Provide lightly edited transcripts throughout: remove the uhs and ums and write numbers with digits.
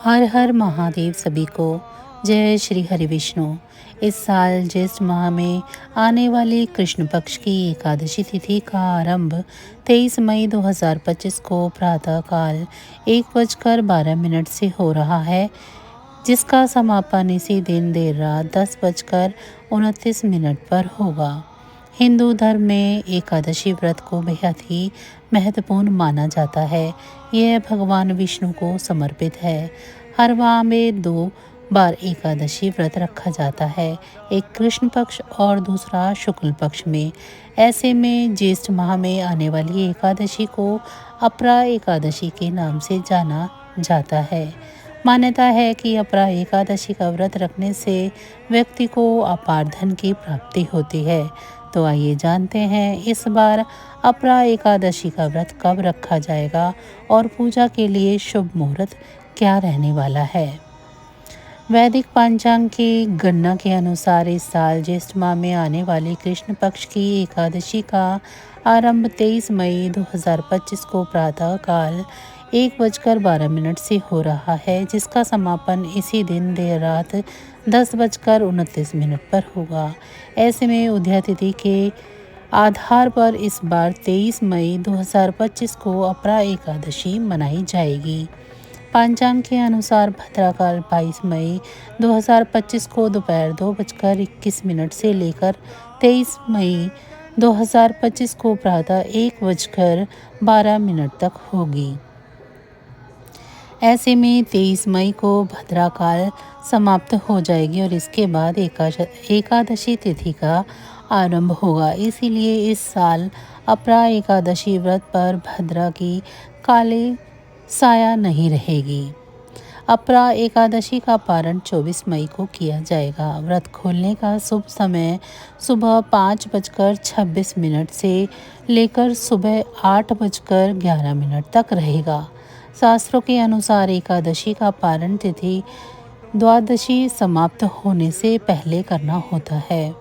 हर हर महादेव सभी को। जय श्री हरि विष्णु। इस साल ज्येष्ठ माह में आने वाली कृष्ण पक्ष की एकादशी तिथि का आरंभ 23 मई 2025 को प्रातः काल 1:12 से हो रहा है, जिसका समापन इसी दिन देर रात 10:29 पर होगा। हिंदू धर्म में एकादशी व्रत को बेहद ही महत्वपूर्ण माना जाता है। यह भगवान विष्णु को समर्पित है। हर माह में 2 बार एकादशी व्रत रखा जाता है, एक कृष्ण पक्ष और दूसरा शुक्ल पक्ष में। ऐसे में ज्येष्ठ माह में आने वाली एकादशी को अपरा एकादशी के नाम से जाना जाता है। मान्यता है कि अपरा एकादशी का व्रत रखने से व्यक्ति को अपार धन की प्राप्ति होती है। तो आइए जानते हैं इस बार अपरा एकादशी का व्रत कब रखा जाएगा और पूजा के लिए शुभ मुहूर्त क्या रहने वाला है। वैदिक पंचांग की गणना के अनुसार इस साल ज्येष्ठ माह में आने वाली कृष्ण पक्ष की एकादशी का आरंभ 23 मई 2025 को प्रातः काल 1:12 से हो रहा है, जिसका समापन इसी दिन देर रात 10:29 पर होगा। ऐसे में उदया तिथि के आधार पर इस बार 23 मई 2025 को अपरा एकादशी मनाई जाएगी। पंचांग के अनुसार भद्राकाल 22 मई 2025 को दोपहर 2:21 से लेकर 23 मई 2025 को प्रातः 1:12 तक होगी। ऐसे में 23 मई को भद्राकाल समाप्त हो जाएगी और इसके बाद एकादशी तिथि का आरंभ होगा। इसीलिए इस साल अपरा एकादशी व्रत पर भद्रा की काले साया नहीं रहेगी। अपरा एकादशी का पारण 24 मई को किया जाएगा। व्रत खोलने का शुभ समय सुबह 5:26 से लेकर सुबह 8:11 तक रहेगा। शास्त्रों के अनुसार एकादशी का पारण तिथि द्वादशी समाप्त होने से पहले करना होता है।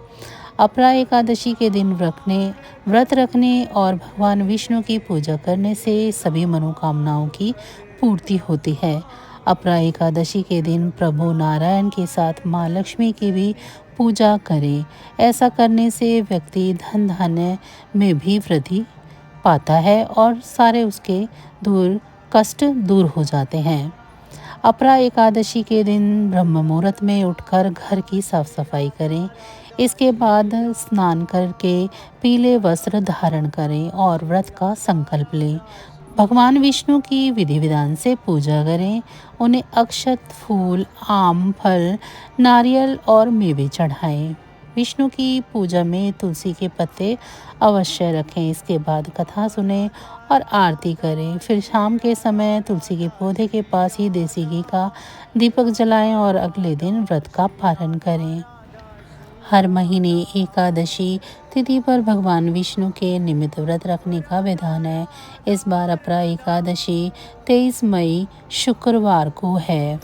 अपरा एकादशी के दिन व्रत रखने और भगवान विष्णु की पूजा करने से सभी मनोकामनाओं की पूर्ति होती है। अपरा एकादशी के दिन प्रभु नारायण के साथ माँ लक्ष्मी की भी पूजा करें। ऐसा करने से व्यक्ति धन धान्य में भी वृद्धि पाता है और सारे उसके कष्ट दूर हो जाते हैं। अपरा एकादशी के दिन ब्रह्म मुहूर्त में उठकर घर की साफ सफाई करें। इसके बाद स्नान करके पीले वस्त्र धारण करें और व्रत का संकल्प लें। भगवान विष्णु की विधि विधान से पूजा करें। उन्हें अक्षत, फूल, आम, फल, नारियल और मेवे चढ़ाएं। विष्णु की पूजा में तुलसी के पत्ते अवश्य रखें। इसके बाद कथा सुनें और आरती करें। फिर शाम के समय तुलसी के पौधे के पास ही देसी घी का दीपक जलाएं और अगले दिन व्रत का पारण करें। हर महीने एकादशी तिथि पर भगवान विष्णु के निमित्त व्रत रखने का विधान है। इस बार अपरा एकादशी 23 मई शुक्रवार को है।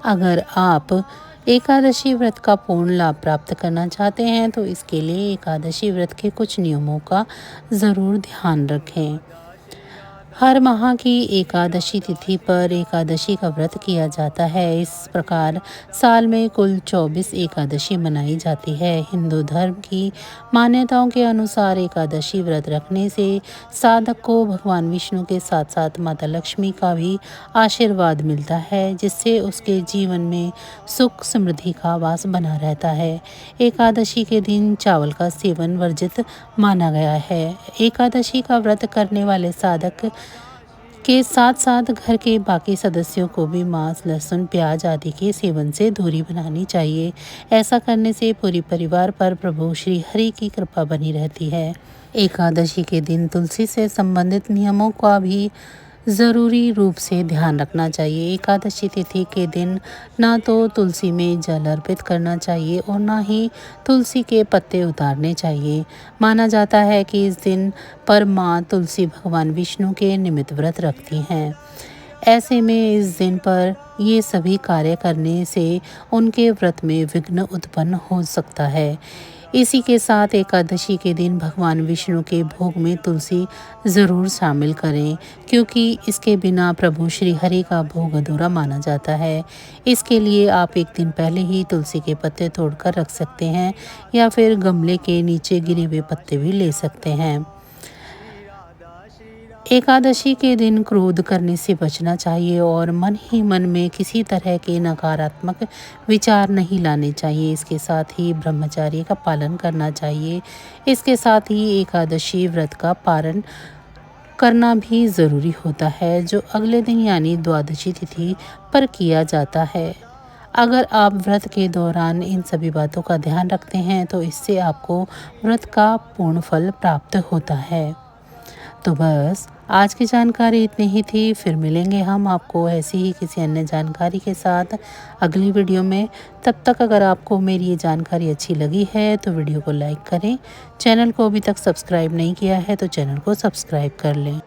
अगर आप एकादशी व्रत का पूर्ण लाभ प्राप्त करना चाहते हैं तो इसके लिए एकादशी व्रत के कुछ नियमों का ज़रूर ध्यान रखें। हर माह की एकादशी तिथि पर एकादशी का व्रत किया जाता है। इस प्रकार साल में कुल 24 एकादशी मनाई जाती है। हिंदू धर्म की मान्यताओं के अनुसार एकादशी व्रत रखने से साधक को भगवान विष्णु के साथ साथ माता लक्ष्मी का भी आशीर्वाद मिलता है, जिससे उसके जीवन में सुख समृद्धि का वास बना रहता है। एकादशी के दिन चावल का सेवन वर्जित माना गया है। एकादशी का व्रत करने वाले साधक के साथ साथ घर के बाकी सदस्यों को भी मांस, लहसुन, प्याज आदि के सेवन से दूरी बनानी चाहिए। ऐसा करने से पूरी परिवार पर प्रभु श्री हरि की कृपा बनी रहती है। एकादशी के दिन तुलसी से संबंधित नियमों का भी ज़रूरी रूप से ध्यान रखना चाहिए। एकादशी तिथि के दिन ना तो तुलसी में जल अर्पित करना चाहिए और ना ही तुलसी के पत्ते उतारने चाहिए। माना जाता है कि इस दिन पर माँ तुलसी भगवान विष्णु के निमित्त व्रत रखती हैं। ऐसे में इस दिन पर ये सभी कार्य करने से उनके व्रत में विघ्न उत्पन्न हो सकता है। इसी के साथ एकादशी के दिन भगवान विष्णु के भोग में तुलसी ज़रूर शामिल करें, क्योंकि इसके बिना प्रभु श्री हरि का भोग अधूरा माना जाता है। इसके लिए आप एक दिन पहले ही तुलसी के पत्ते तोड़कर रख सकते हैं या फिर गमले के नीचे गिरे हुए पत्ते भी ले सकते हैं। एकादशी के दिन क्रोध करने से बचना चाहिए और मन ही मन में किसी तरह के नकारात्मक विचार नहीं लाने चाहिए। इसके साथ ही ब्रह्मचर्य का पालन करना चाहिए। इसके साथ ही एकादशी व्रत का पारण करना भी ज़रूरी होता है, जो अगले दिन यानी द्वादशी तिथि पर किया जाता है। अगर आप व्रत के दौरान इन सभी बातों का ध्यान रखते हैं तो इससे आपको व्रत का पूर्ण फल प्राप्त होता है। तो बस आज की जानकारी इतनी ही थी। फिर मिलेंगे हम आपको ऐसी ही किसी अन्य जानकारी के साथ अगली वीडियो में। तब तक अगर आपको मेरी ये जानकारी अच्छी लगी है तो वीडियो को लाइक करें। चैनल को अभी तक सब्सक्राइब नहीं किया है तो चैनल को सब्सक्राइब कर लें।